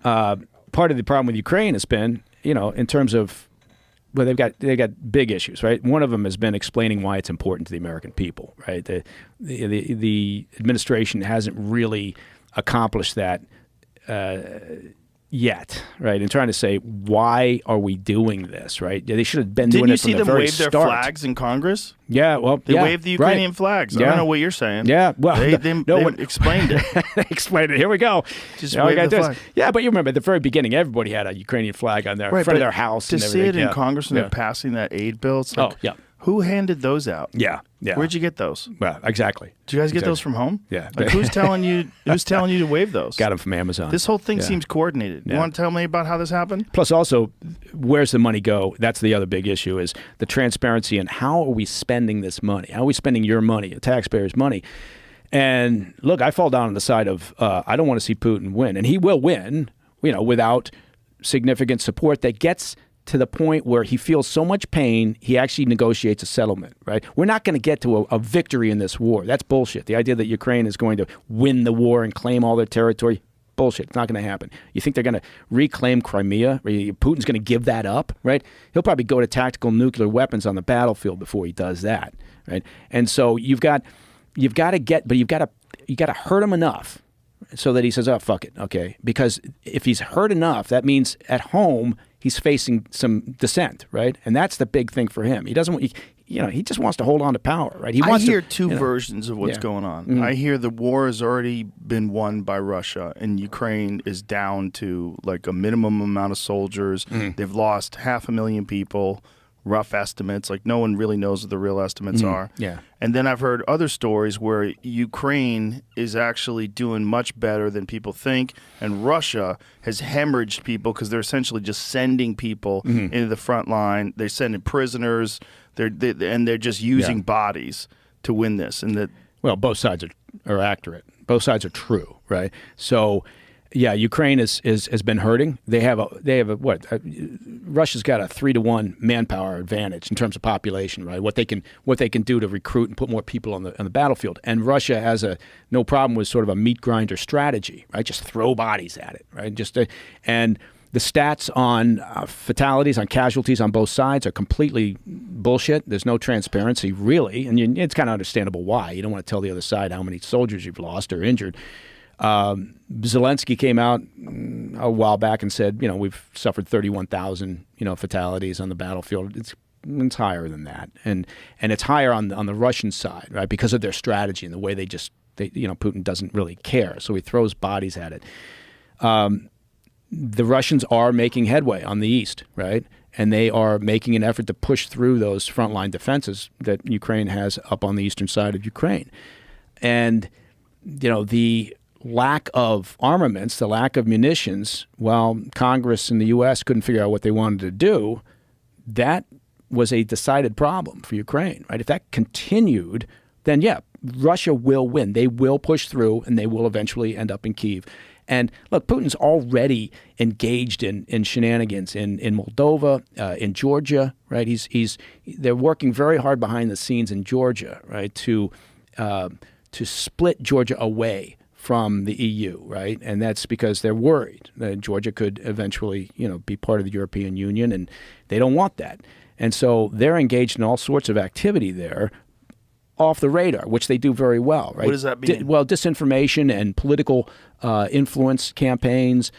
Part of the problem with Ukraine has been, in terms of, well, they've got big issues, right? One of them has been explaining why it's important to the American people, right? The administration hasn't really accomplished that yet, right? And trying to say, why are we doing this, right? They should have been doing it from the very start. Didn't you see them wave their flags in Congress? Yeah, well, they waved the Ukrainian flags. Yeah. I don't know what you're saying. Yeah, well, they explained it. They explained it. Here we go. Just wave the flag. Yeah, but you remember at the very beginning, everybody had a Ukrainian flag on their front of their house. To see it in Congress and they're passing that aid bill, it's like, who handed those out? Yeah. Where'd you get those? Well, exactly. Did you guys get those from home? Yeah. Like, who's telling you to wave those? Got them from Amazon. This whole thing seems coordinated. You want to tell me about how this happened? Plus, also, where's the money go? That's the other big issue, is the transparency and how are we spending this money? How are we spending your money, the taxpayers' money? And look, I fall down on the side of I don't want to see Putin win, and he will win, without significant support that gets to the point where he feels so much pain, he actually negotiates a settlement, right? We're not going to get to a victory in this war. That's bullshit. The idea that Ukraine is going to win the war and claim all their territory, bullshit. It's not going to happen. You think they're going to reclaim Crimea? Putin's going to give that up, right? He'll probably go to tactical nuclear weapons on the battlefield before he does that, right? And so you've got to hurt him enough so that he says, "Oh, fuck it, okay." Because if he's hurt enough, that means at home he's facing some dissent, right? And that's the big thing for him. He doesn't want, he just wants to hold on to power, right? I hear two versions of what's going on. Mm-hmm. I hear the war has already been won by Russia, and Ukraine is down to like a minimum amount of soldiers. Mm-hmm. They've lost 500,000 people. Rough estimates, like no one really knows what the real estimates are. Yeah. And then I've heard other stories where Ukraine is actually doing much better than people think, and Russia has hemorrhaged people because they're essentially just sending people into the front line. They're sending prisoners, they're just using bodies to win this. And well, both sides are accurate. Both sides are true, right? So. Yeah, Ukraine has been hurting. They have Russia's got a 3-to-1 manpower advantage in terms of population, right? What they can do to recruit and put more people on the battlefield. And Russia has no problem with sort of a meat grinder strategy, right? Just throw bodies at it, right? And the stats on fatalities, on casualties on both sides are completely bullshit. There's no transparency, really, and it's kind of understandable why. You don't want to tell the other side how many soldiers you've lost or injured. Zelensky came out a while back and said, we've suffered 31,000, fatalities on the battlefield. It's higher than that, and it's higher on the Russian side, right? Because of their strategy and the way Putin doesn't really care, so he throws bodies at it. The Russians are making headway on the east, right? And they are making an effort to push through those frontline defenses that Ukraine has up on the eastern side of Ukraine, and the lack of armaments, the lack of munitions, while Congress in the U.S. couldn't figure out what they wanted to do, that was a decided problem for Ukraine, right? If that continued, then Russia will win. They will push through, and they will eventually end up in Kyiv. And look, Putin's already engaged in shenanigans in Moldova, in Georgia, right? They're working very hard behind the scenes in Georgia, right, to split Georgia away from the EU, right? And that's because they're worried that Georgia could eventually, be part of the European Union, and they don't want that. And so they're engaged in all sorts of activity there off the radar, which they do very well, right? What does that mean? Disinformation and political influence campaigns,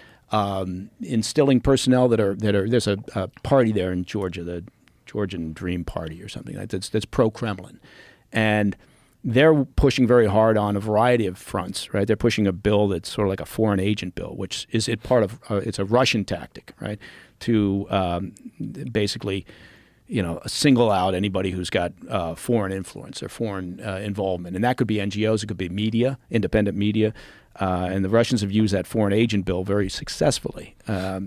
instilling personnel that are there's a party there in Georgia, the Georgian Dream Party or something like that, that's pro-Kremlin. And they're pushing very hard on a variety of fronts, right? They're pushing a bill that's sort of like a foreign agent bill, which is it's a Russian tactic, right? To basically, single out anybody who's got foreign influence or foreign involvement. And that could be NGOs, it could be media, independent media. And the Russians have used that foreign agent bill very successfully. My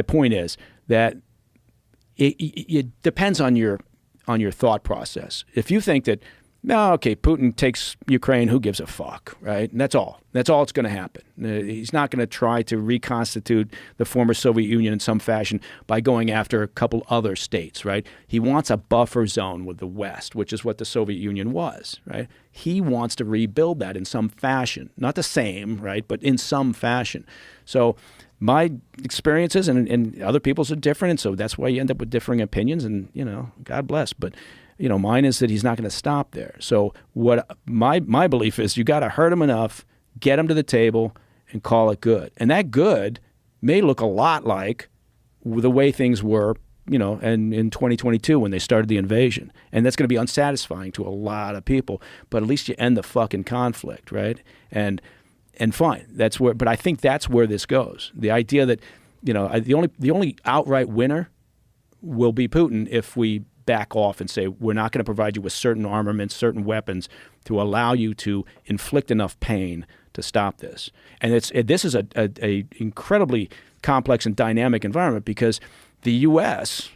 point is that it depends on your thought process. If you think that no, okay, Putin takes Ukraine, who gives a fuck, right? And that's all. That's all that's going to happen. He's not going to try to reconstitute the former Soviet Union in some fashion by going after a couple other states, right? He wants a buffer zone with the West, which is what the Soviet Union was, right? He wants to rebuild that in some fashion. Not the same, right, but in some fashion. So my experiences and other people's are different, and so that's why you end up with differing opinions, and, God bless. But mine is that he's not going to stop there. So what my belief is, you got to hurt him enough, get him to the table, and call it good. And that good may look a lot like the way things were, and in 2022 when they started the invasion. And that's going to be unsatisfying to a lot of people. But at least you end the fucking conflict, right? And fine, that's where. But I think that's where this goes. The idea that the only outright winner will be Putin if we back off and say we're not going to provide you with certain armaments, certain weapons to allow you to inflict enough pain to stop this. And this is a incredibly complex and dynamic environment because the U.S.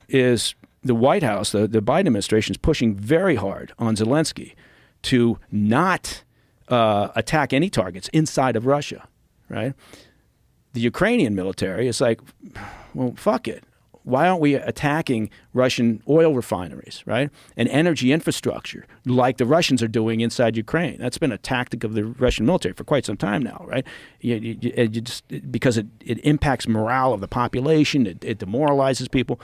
is the White House, the Biden administration is pushing very hard on Zelensky to not attack any targets inside of Russia, right? The Ukrainian military is like, well, fuck it. Why aren't we attacking Russian oil refineries, right? And energy infrastructure like the Russians are doing inside Ukraine? That's been a tactic of the Russian military for quite some time now, right? Because it impacts morale of the population, it demoralizes people.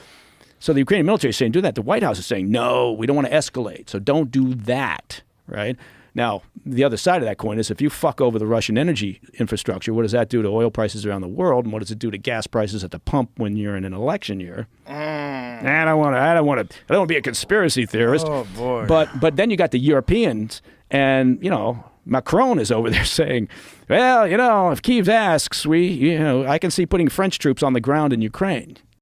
So the Ukrainian military is saying do that. The White House is saying, no, we don't want to escalate, so don't do that, right? Now, the other side of that coin is if you fuck over the Russian energy infrastructure, what does that do to oil prices around the world, and what does it do to gas prices at the pump when you're in an election year? I don't want to be a conspiracy theorist. Oh boy! But then you got the Europeans, and Macron is over there saying, well, if Kyiv asks, I can see putting French troops on the ground in Ukraine.